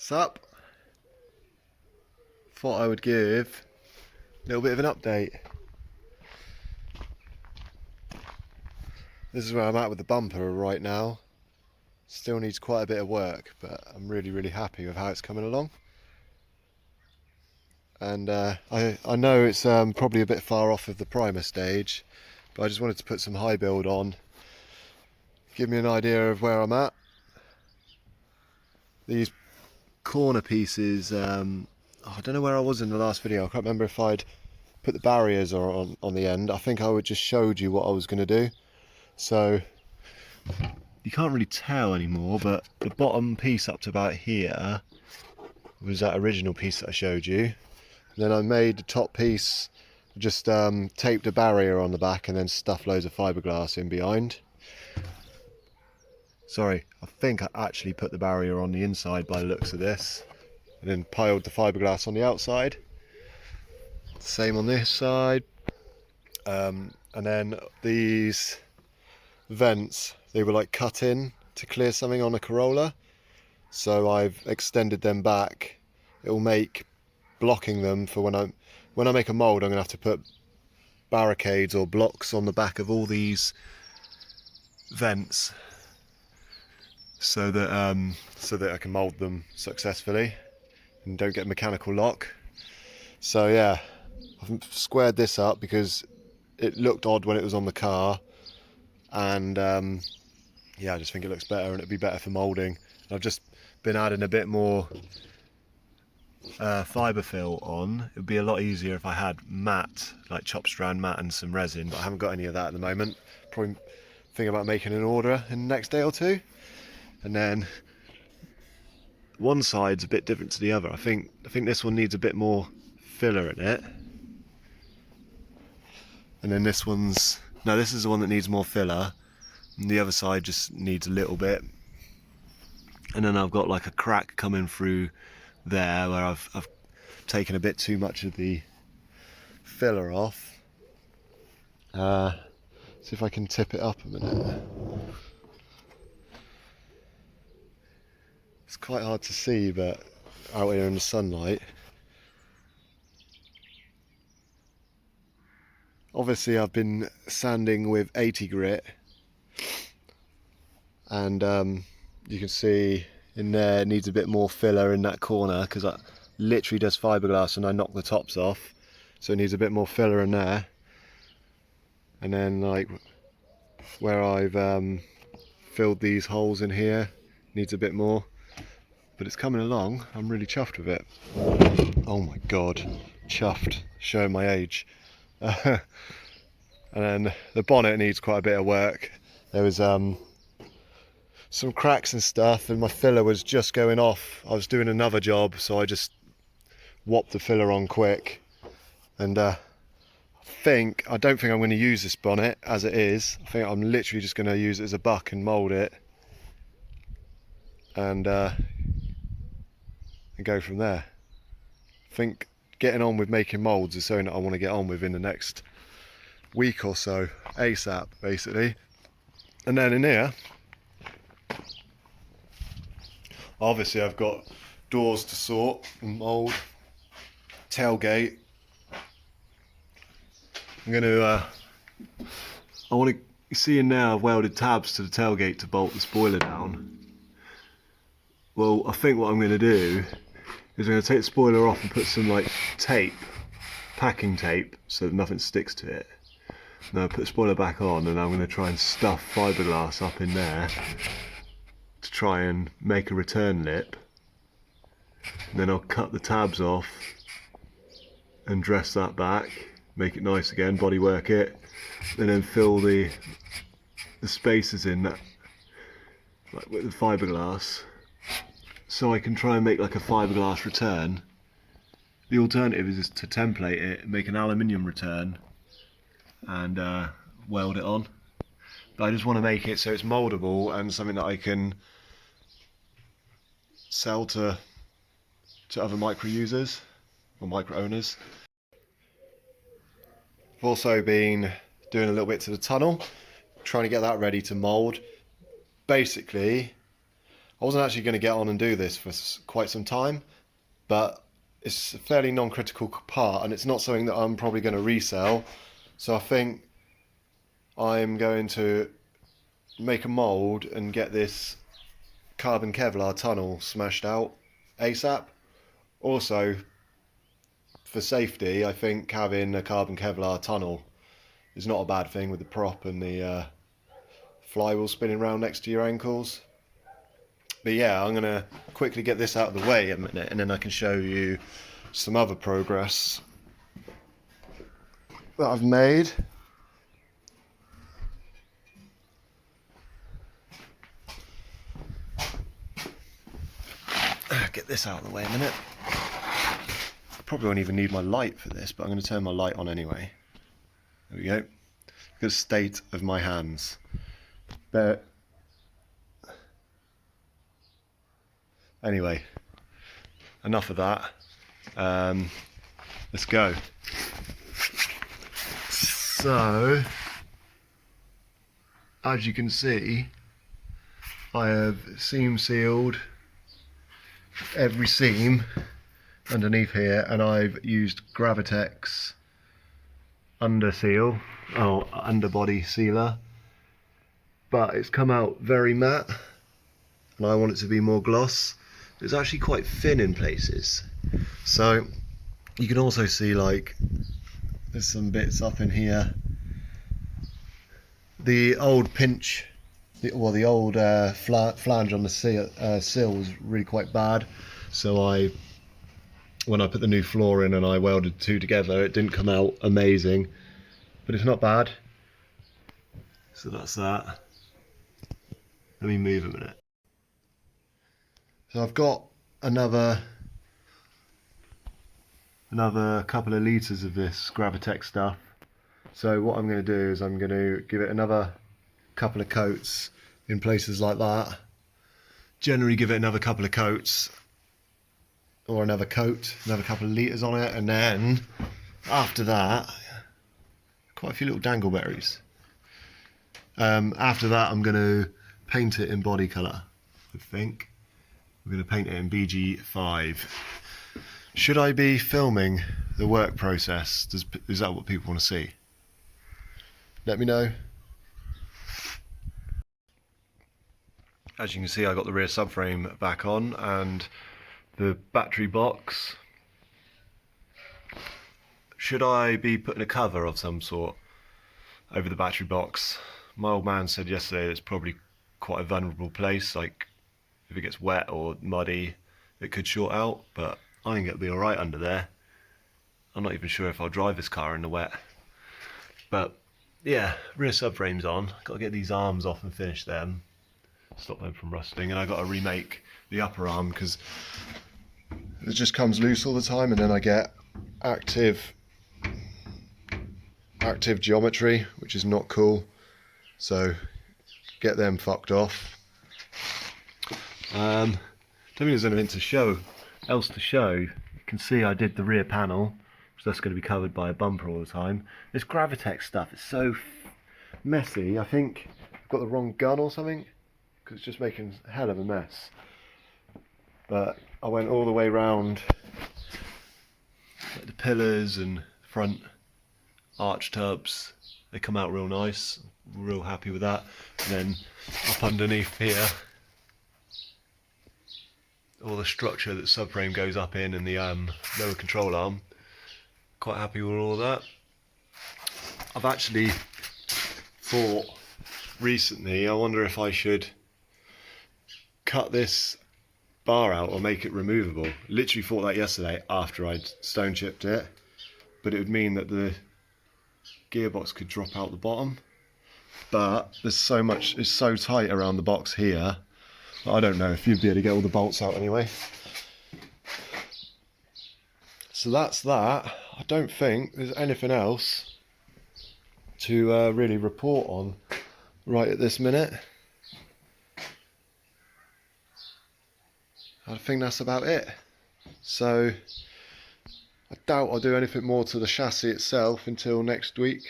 Sup? Thought I would give a little bit of an update. This is where I'm at with the bumper right now. Still needs quite a bit of work, but I'm really happy with how it's coming along. And I know it's probably a bit far off of the primer stage, but I just wanted to put some high build on, give me an idea of where I'm at. These corner pieces, I don't know where I was in the last video. I can't remember if I'd put the barriers on the end. I think I would just showed you what I was going to do. So you can't really tell anymore, but the bottom piece up to about here was that original piece that I showed you. And then I made the top piece, just taped a barrier on the back and then stuffed loads of fiberglass in behind. Sorry, I think I actually put the barrier on the inside by the looks of this, and then piled the fiberglass on the outside. Same on this side. And then these vents, they were like cut in to clear something on a Corolla, so I've extended them back. It will make blocking them for when I make a mold. I'm gonna have to put barricades or blocks on the back of all these vents so that I can mold them successfully and don't get mechanical lock. So yeah, I've squared this up because it looked odd when it was on the car, and yeah, I just think it looks better and it'd be better for moulding. I've just been adding a bit more fibre fill on. It would be a lot easier if I had matte, like chop strand matte and some resin, but I haven't got any of that at the moment. Probably think about making an order in the next day or two. And then one side's a bit different to the other. I think this one needs a bit more filler in it. And then this is the one that needs more filler, and the other side just needs a little bit. And then I've got like a crack coming through there where I've taken a bit too much of the filler off. See if I can tip it up a minute. It's quite hard to see, but out here in the sunlight. Obviously I've been sanding with 80 grit, and you can see in there it needs a bit more filler in that corner because I literally does fiberglass and I knocked the tops off, so it needs a bit more filler in there. And then like where I've filled these holes in here needs a bit more, but it's coming along. I'm really chuffed with it. Oh my god, chuffed, showing my age. And then the bonnet needs quite a bit of work. There was some cracks and stuff, and my filler was just going off. I was doing another job, so I just whopped the filler on quick. And I don't think I'm going to use this bonnet as it is. I think I'm literally just going to use it as a buck and mould it, and go from there. I think getting on with making moulds is something that I want to get on with in the next week or so, ASAP basically. And then in here, obviously I've got doors to sort and mould, tailgate. I'm going to, I want to, you see in there I've welded tabs to the tailgate to bolt the spoiler down. Well, I think what I'm going to do is I'm going to take the spoiler off and put some like tape, packing tape, so that nothing sticks to it. Now put the spoiler back on, and I'm going to try and stuff fiberglass up in there to try and make a return lip. And then I'll cut the tabs off and dress that back, make it nice again, bodywork it, and then fill the spaces in that, like with the fiberglass, so I can try and make like a fiberglass return. The alternative is to template it, make an aluminium return, and weld it on. But I just want to make it so it's mouldable and something that I can sell to other micro users or micro owners. I've also been doing a little bit to the tunnel, trying to get that ready to mould. Basically, I wasn't actually going to get on and do this for quite some time, but it's a fairly non-critical part and it's not something that I'm probably going to resell. So I think I'm going to make a mould and get this carbon Kevlar tunnel smashed out ASAP. Also, for safety, I think having a carbon Kevlar tunnel is not a bad thing with the prop and the flywheel spinning around next to your ankles. But yeah, I'm going to quickly get this out of the way a minute and then I can show you some other progress that I've made. Get this out of the way a minute. I probably won't even need my light for this, but I'm going to turn my light on anyway. There we go. Good state of my hands. But anyway, enough of that. Let's go. So, as you can see, I have seam sealed every seam underneath here, and I've used Gravitex underbody sealer, but it's come out very matte and I want it to be more gloss. It's actually quite thin in places, so you can also see like there's some bits up in here. The old pinch, the old flange on the sill was really quite bad, so when I put the new floor in and I welded two together, it didn't come out amazing, but it's not bad. So that's that. Let me move a minute. So I've got another couple of litres of this Gravitex stuff. So what I'm going to do is I'm going to give it another couple of coats in places like that. Generally give it another couple of coats, or another coat, another couple of litres on it, and then after that, quite a few little dangleberries. After that I'm going to paint it in body colour, I think. We're going to paint it in BG5. Should I be filming the work process? Is that what people want to see? Let me know. As you can see, I got the rear subframe back on and the battery box. Should I be putting a cover of some sort over the battery box? My old man said yesterday it's probably quite a vulnerable place, like if it gets wet or muddy it could short out, but I think it'll be alright under there. I'm not even sure if I'll drive this car in the wet. But yeah, rear subframe's on. Got to get these arms off and finish them, stop them from rusting, and I got to remake the upper arm because it just comes loose all the time, and then I get active geometry, which is not cool. So get them fucked off. Don't think there's anything else to show. You can see I did the rear panel, so that's going to be covered by a bumper all the time. This Gravitex stuff is so messy. I think I've got the wrong gun or something, because it's just making a hell of a mess. But I went all the way round like the pillars and front arch tubs. They come out real nice. Real happy with that. And then up underneath here, all the structure that subframe goes up in and the lower control arm. Quite happy with all of that. I've actually thought recently, I wonder if I should cut this bar out or make it removable. Literally thought that yesterday after I'd stone chipped it, but it would mean that the gearbox could drop out the bottom. But there's so much, it's so tight around the box here, I don't know if you'd be able to get all the bolts out anyway. So that's that. I don't think there's anything else to really report on right at this minute. I think that's about it. So I doubt I'll do anything more to the chassis itself until next week.